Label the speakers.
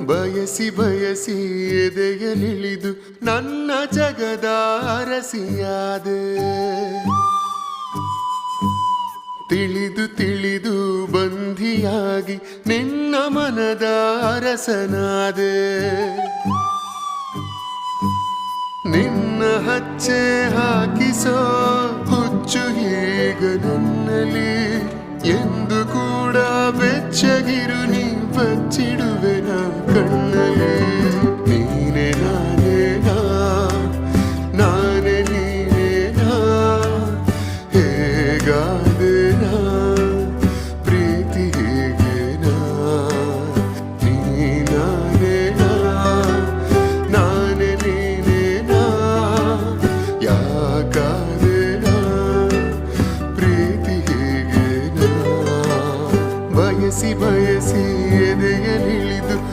Speaker 1: ಬಯಸಿ ಬಯಸಿ ಎದೆಯಲಿಳಿದು ನನ್ನ ಜಗದ ಅರಸಿಯಾದೆ. ತಿಳಿದು ತಿಳಿದು ಬಂಧಿಯಾಗಿ ನಿನ್ನ ಮನದ ಅರಸನಾದೆ. ನಿನ್ನ ಹಚ್ಚೆ ಹಾಕಿಸೋ ಹುಚ್ಚು ಈಗ ನನ್ನಲ್ಲಿ. ಎಂದು ಕೂಡ ಬೆಚ್ಚಗಿರು ನೀ ಬಚ್ಚಿಡುವೆ ನಾ ಕಣ್ಣಲ್ಲಿ. ನೀನೆ ನಾನೇನಾ, ನಾನೇ ನೀನೇನಾ, ಹೇಗಾದೇನಾ ಪ್ರೀತಿ ಹೇಗೇನಾ, ನೀನಾ